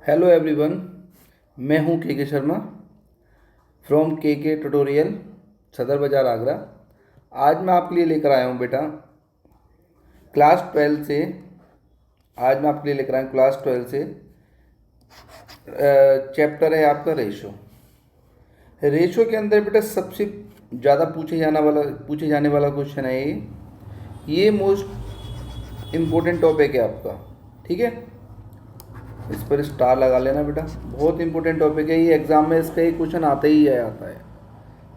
Hello everyone, मैं हूं के शर्मा फ्रॉम के ट्यूटोरियल, सदर बाज़ार, आगरा। आज मैं आपके लिए लेकर आया हूं बेटा क्लास 12 से। आज मैं आपके लिए लेकर आया हूं क्लास 12 से। चैप्टर है आपका रेशो। रेशो के अंदर बेटा सबसे ज़्यादा पूछे जाने वाला क्वेश्चन है ये मोस्ट इम्पोर्टेंट टॉपिक है आपका। ठीक है, इस पर स्टार लगा लेना बेटा, बहुत इंपॉर्टेंट टॉपिक है ये। एग्जाम में इसका एक क्वेश्चन आता ही आता है,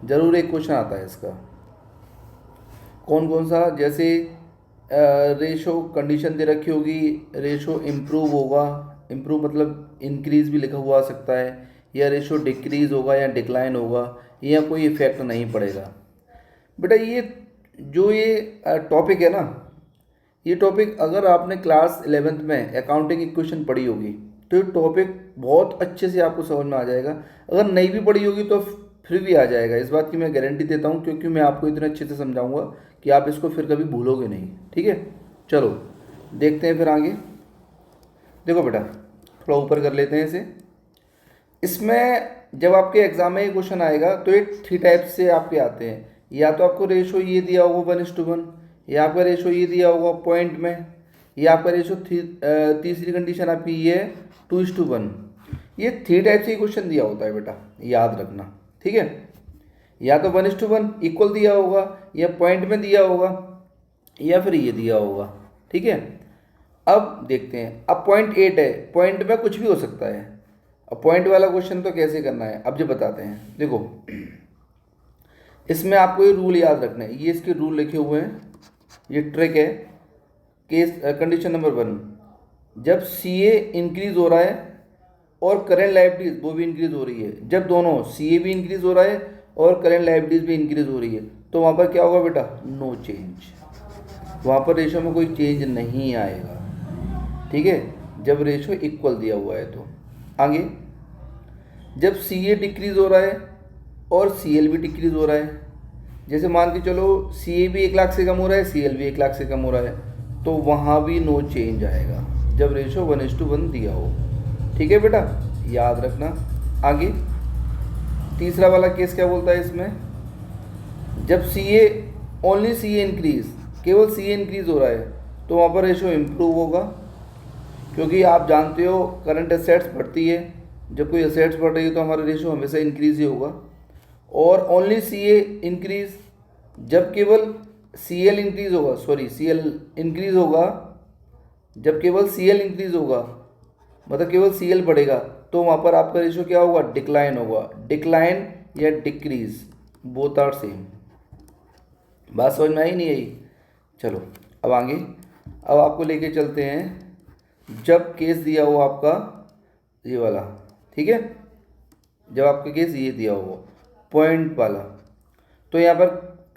ज़रूर एक क्वेश्चन आता है इसका। कौन कौन सा? जैसे रेशो कंडीशन दे रखी होगी, रेशो इम्प्रूव होगा, इम्प्रूव मतलब इंक्रीज भी लिखा हुआ आ सकता है, या रेशो डिक्रीज होगा या डिक्लाइन होगा, या कोई इफेक्ट नहीं पड़ेगा। बेटा ये टॉपिक है ना, ये टॉपिक अगर आपने क्लास 11th में अकाउंटिंग इक्वेशन पढ़ी होगी तो ये टॉपिक बहुत अच्छे से आपको समझ में आ जाएगा। अगर नहीं भी पढ़ी होगी तो फिर भी आ जाएगा, इस बात की मैं गारंटी देता हूँ, क्योंकि मैं आपको इतने अच्छे से समझाऊंगा कि आप इसको फिर कभी भूलोगे नहीं। ठीक है, चलो देखते हैं फिर आगे। देखो बेटा, थोड़ा ऊपर कर लेते हैं इसे। इसमें जब आपके एग्जाम में ये क्वेश्चन आएगा तो ये 3 टाइप से आपके आते हैं। या तो आपको रेशो ये दिया होगा 1:1, या आपका रेशो ये दिया होगा पॉइंट में, या आपका रेशो तीसरी कंडीशन आपकी ये 2:1। ये 3 टाइप से क्वेश्चन दिया होता है बेटा, याद रखना। ठीक है, या तो 1:1 इक्वल दिया होगा, या पॉइंट में दिया होगा, या फिर ये दिया होगा। ठीक है, अब देखते हैं। अब पॉइंट 8 है, पॉइंट में कुछ भी हो सकता है। अब पॉइंट वाला क्वेश्चन तो कैसे करना है अब जो बताते हैं। देखो, इसमें आपको ये रूल याद रखना है, ये इसके रूल लिखे हुए हैं, ये ट्रिक है। केस कंडीशन नंबर 1, जब CA इंक्रीज हो रहा है और करेंट लायबिलिटीज वो भी इंक्रीज हो रही है, जब दोनों CA भी इंक्रीज हो रहा है और करेंट लायबिलिटीज भी इंक्रीज हो रही है, तो वहाँ पर क्या होगा बेटा? No change. वहाँ पर रेशो में कोई चेंज नहीं आएगा। ठीक है, जब रेशो इक्वल दिया हुआ है तो। आगे, जब CA डिक्रीज हो रहा है और CL भी डिक्रीज हो रहा है, जैसे मान के चलो CA भी 1 लाख से कम हो रहा है, CL भी 1 लाख से कम हो रहा है, तो वहाँ भी नो चेंज आएगा जब रेशो 1:1 दिया हो। ठीक है बेटा, याद रखना। आगे तीसरा वाला केस क्या बोलता है इसमें? जब ओनली CA इंक्रीज, केवल CA इंक्रीज हो रहा है, तो वहाँ पर रेशो इम्प्रूव होगा, क्योंकि आप जानते हो करंट एसेट्स बढ़ती है। जब कोई एसेट्स बढ़ रही है तो हमारा रेशो हमेशा इंक्रीज ही होगा। और ओनली CA इंक्रीज, जब केवल CL इंक्रीज होगा, CL इंक्रीज होगा, जब केवल CL इंक्रीज होगा, मतलब केवल CL बढ़ेगा, तो वहाँ पर आपका रेशो क्या होगा? डिक्लाइन होगा। डिक्लाइन या डिक्रीज, बोथ आर सेम। बात समझ में आई नहीं आई? चलो अब आगे, अब आपको लेके चलते हैं जब केस दिया हो आपका ये वाला। ठीक है, जब आपका केस ये दिया हो पॉइंट वाला, तो यहाँ पर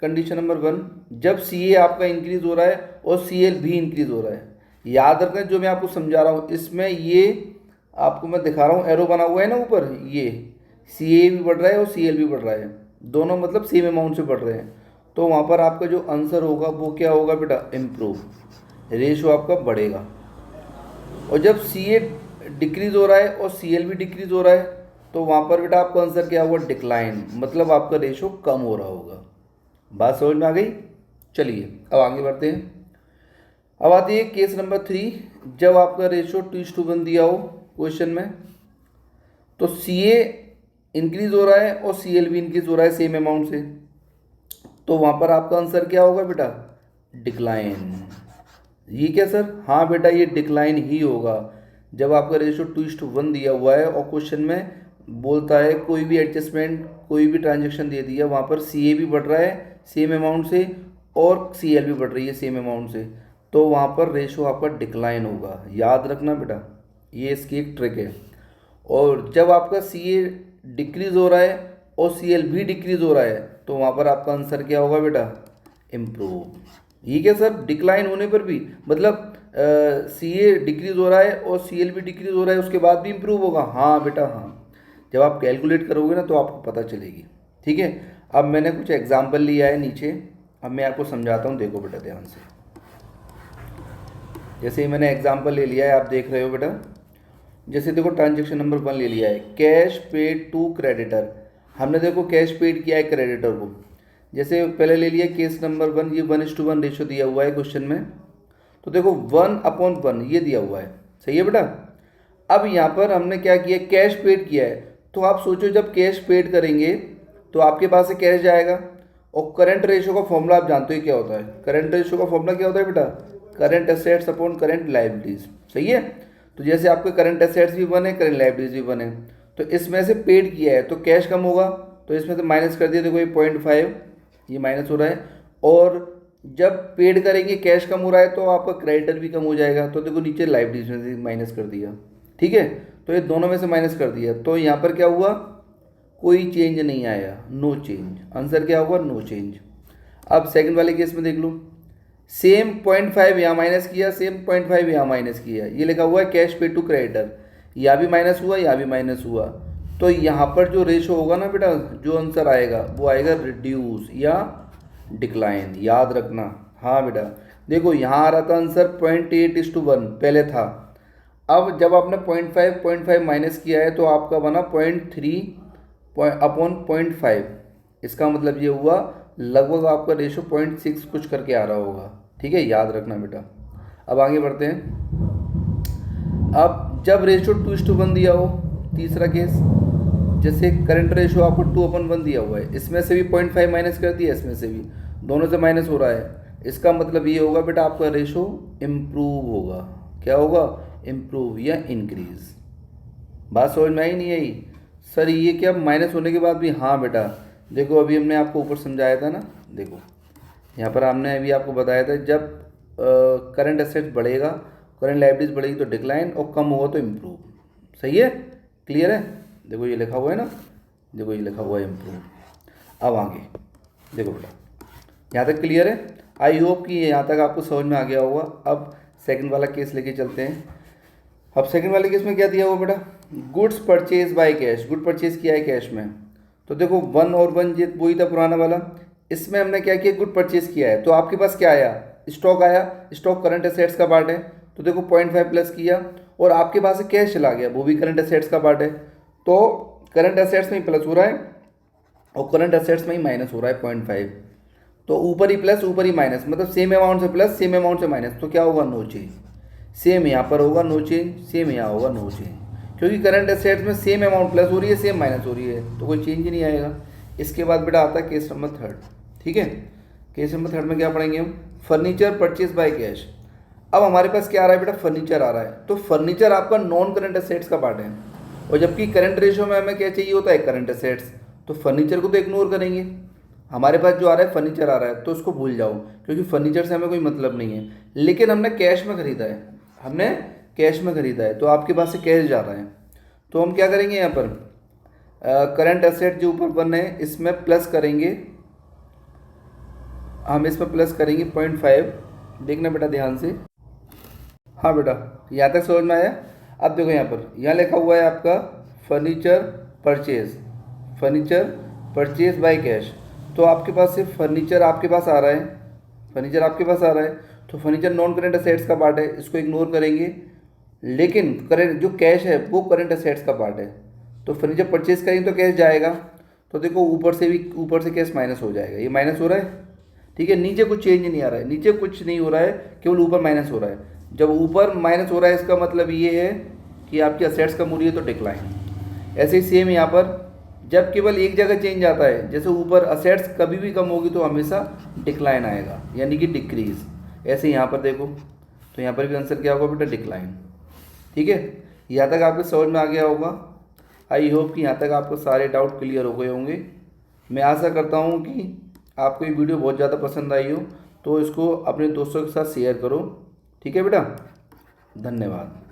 कंडीशन नंबर 1, जब CA आपका इंक्रीज हो रहा है और CL भी इंक्रीज हो रहा है। याद रखना जो मैं आपको समझा रहा हूँ, इसमें ये आपको मैं दिखा रहा हूँ, एरो बना हुआ है ना ऊपर, ये CA भी बढ़ रहा है और CL भी बढ़ रहा है, दोनों मतलब सेम अमाउंट से बढ़ रहे हैं, तो वहाँ पर आपका जो आंसर होगा वो क्या होगा बेटा? इम्प्रूव। रेशो आपका बढ़ेगा। और जब CA डिक्रीज हो रहा है और CL भी डिक्रीज हो रहा है, तो वहाँ पर बेटा आपका आंसर क्या होगा? डिक्लाइन, मतलब आपका रेशो कम हो रहा होगा। बात समझ में आ गई? चलिए अब आगे बढ़ते हैं। अब आती है केस नंबर 3, जब आपका रेशो 2:1 दिया हो क्वेश्चन में, तो CA इंक्रीज हो रहा है और CL भी इंक्रीज हो रहा है सेम अमाउंट से, तो वहाँ पर आपका आंसर क्या होगा बेटा? डिक्लाइन। ये क्या सर? हाँ बेटा, ये डिक्लाइन ही होगा। जब आपका रेशो 2:1 दिया हुआ है और क्वेश्चन में बोलता है कोई भी एडजस्टमेंट, कोई भी ट्रांजेक्शन दे दिया, वहाँ पर CA भी बढ़ रहा है सेम अमाउंट से और CL भी बढ़ रही है सेम अमाउंट से, तो वहाँ पर रेशो आपका डिक्लाइन होगा। याद रखना बेटा, ये इसकी एक ट्रिक है। और जब आपका CA डिक्रीज हो रहा है और CL भी डिक्रीज हो रहा है, तो वहाँ पर आपका आंसर क्या होगा बेटा? इम्प्रूव। ये क्या सर? डिक्लाइन होने पर भी मतलब CA डिक्रीज हो रहा है और CL भी डिक्रीज हो रहा है, उसके बाद भी इम्प्रूव होगा? हाँ बेटा हाँ, जब आप कैलकुलेट करोगे ना तो आपको पता चलेगी। ठीक है, अब मैंने कुछ एग्जाम्पल लिया है नीचे, अब मैं आपको समझाता हूँ, देखो बेटा ध्यान से। जैसे ही मैंने एग्जाम्पल ले लिया है, आप देख रहे हो बेटा, जैसे देखो ट्रांजेक्शन नंबर 1 ले लिया है, कैश पेड टू क्रेडिटर। हमने देखो कैश पेड किया है क्रेडिटर को। जैसे पहले ले लिया केस नंबर 1, ये 1:1 रेशो दिया हुआ है क्वेश्चन में। तो देखो 1/1 ये दिया हुआ है, सही है बेटा। अब यहाँ पर हमने क्या किया, कैश पेड किया है। तो आप सोचो जब कैश पेड करेंगे तो आपके पास से कैश जाएगा, और करंट रेशो का फॉर्मूला आप जानते हो क्या होता है। करंट रेशो का फॉर्मूला क्या होता है बेटा, current assets upon current liabilities, सही है। तो जैसे आपके करंट एसेट्स भी बने, करंट लायबिलिटीज भी बने, तो इसमें से पेड किया है तो कैश कम होगा, तो इसमें से माइनस कर दिया, देखो ये 0.5 ये माइनस हो रहा है। और जब पेड करेंगे कैश कम हो रहा है तो आपका क्रेडिटर भी कम हो जाएगा, तो देखो नीचे लायबिलिटीज में से माइनस कर दिया, ठीक है। तो ये दोनों में से माइनस कर दिया, तो यहाँ पर क्या हुआ, कोई चेंज नहीं आया, नो चेंज। आंसर क्या होगा, नो चेंज। अब सेकंड वाले केस में देख लो, सेम 0.5 यहाँ माइनस किया, सेम 0.5 यहाँ माइनस किया, ये लिखा हुआ है कैश पे टू क्रेडिटर, यहाँ भी माइनस हुआ, यहाँ भी माइनस हुआ। तो यहाँ पर जो रेशो होगा ना बेटा, जो आंसर आएगा वो आएगा रिड्यूस या डिक्लाइन, याद रखना। हाँ बेटा, देखो यहाँ आ रहा था आंसर 0.8:1 पहले था। अब जब आपने 0.5 माइनस किया है तो आपका बना 0.3/0.5। इसका मतलब ये हुआ लगभग आपका रेशो 0.6 कुछ करके आ रहा होगा, ठीक है, याद रखना बेटा। अब आगे बढ़ते हैं। अब जब रेशो 2:1 दिया हो, तीसरा केस, जैसे करंट रेशो आपको 2/1 दिया हुआ है, इसमें से भी 0.5 माइनस कर दिया, इसमें से भी, दोनों से माइनस हो रहा है। इसका मतलब ये होगा बेटा आपका रेशो इम्प्रूव होगा। क्या होगा, इम्प्रूव या इंक्रीज। बात समझ में आई नहीं आई सर, ये क्या माइनस होने के बाद भी, हाँ बेटा देखो अभी हमने आपको ऊपर समझाया था ना, देखो यहाँ पर हमने अभी आपको बताया था जब करंट एसेट्स बढ़ेगा, करंट लायबिलिटीज बढ़ेगी तो डिक्लाइन, और कम होगा तो इम्प्रूव, सही है, क्लियर है। देखो ये लिखा हुआ है ना, देखो ये लिखा हुआ है इम्प्रूव। अब आगे देखो बेटा, यहाँ तक क्लियर है। आई होप कि यहाँ तक आपको समझ में आ गया होगा। अब सेकंड वाला केस लेके चलते हैं। अब सेकंड वाले केस में क्या दिया हुआ बेटा, goods purchase by cash, good purchase किया है कैश में। तो देखो 1 और 1 ये वही था पुराना वाला। इसमें हमने क्या किया, गुड परचेज किया है, तो आपके पास क्या आया, स्टॉक आया। स्टॉक करंट एसेट्स का पार्ट है, तो देखो 0.5 प्लस किया, और आपके पास से कैश चला गया, वो भी करंट एसेट्स का पार्ट है। तो करंट एसेट्स में ही प्लस हो रहा है और करंट एसेट्स में ही माइनस हो रहा है 0.5। तो ऊपर ही प्लस ऊपर ही माइनस, मतलब सेम अमाउंट से प्लस सेम अमाउंट से माइनस, तो क्या होगा, नो चेंज। सेम यहाँ पर होगा नो चेंज, सेम यहाँ होगा नो चेंज, क्योंकि करंट एसेट्स में सेम अमाउंट प्लस हो रही है, सेम माइनस हो रही है, तो कोई चेंज ही नहीं आएगा। इसके बाद बेटा आता है केस नंबर 3, ठीक है। केस नंबर 3 में क्या पढ़ेंगे हम, फर्नीचर परचेज बाय कैश। अब हमारे पास क्या आ रहा है बेटा, फर्नीचर आ रहा है, तो फर्नीचर आपका नॉन करंट एसेट्स का पार्ट है, और जबकि करंट रेशियो में हमें क्या चाहिए होता है, करंट एसेट्स। तो फर्नीचर को तो इग्नोर करेंगे, हमारे पास जो आ रहा है फर्नीचर आ रहा है, तो उसको भूल जाओ, क्योंकि फर्नीचर से हमें कोई मतलब नहीं है। लेकिन हमने कैश में खरीदा है, हमने कैश में खरीदा है, तो आपके पास से कैश जा रहा है, तो हम क्या करेंगे यहाँ पर, करंट एसेट जो ऊपर बन है इसमें प्लस करेंगे, हम इसमें प्लस करेंगे 0.5। देखना बेटा ध्यान से, हाँ बेटा यहाँ तक समझ में आया। अब देखो यहाँ पर, यहाँ लिखा हुआ है आपका furniture purchase, furniture purchase by cash. तो आपके पास सिर्फ फर्नीचर आपके पास आ रहा है, फर्नीचर आपके पास आ रहा है, तो फर्नीचर नॉन करंट एसेट्स का पार्ट है, इसको इग्नोर करेंगे। लेकिन करंट जो कैश है वो करंट एसेट्स का पार्ट है, तो फर्नीचर परचेज करेंगे तो कैश जाएगा, तो देखो ऊपर से कैश माइनस हो जाएगा, ये माइनस हो रहा है, ठीक है। नीचे कुछ चेंज नहीं आ रहा है, नीचे कुछ नहीं हो रहा है, केवल ऊपर माइनस हो रहा है। जब ऊपर माइनस हो रहा है इसका मतलब ये है कि आपकी असेट्स कम हो रही है, तो डिक्लाइन। ऐसे ही सेम यहाँ पर जब केवल एक जगह चेंज आता है, जैसे ऊपर असेट्स कभी भी कम होगी तो हमेशा डिक्लाइन आएगा, यानी कि डिक्रीज। ऐसे यहाँ पर देखो, तो यहाँ पर भी आंसर क्या होगा बेटा, डिक्लाइन, ठीक है। यहाँ तक आपको समझ में आ गया होगा। आई होप कि यहाँ तक आपको सारे डाउट क्लियर हो गए होंगे। मैं आशा करता हूँ कि आपको ये वीडियो बहुत ज़्यादा पसंद आई हो, तो इसको अपने दोस्तों के साथ शेयर करो, ठीक है बेटा। धन्यवाद।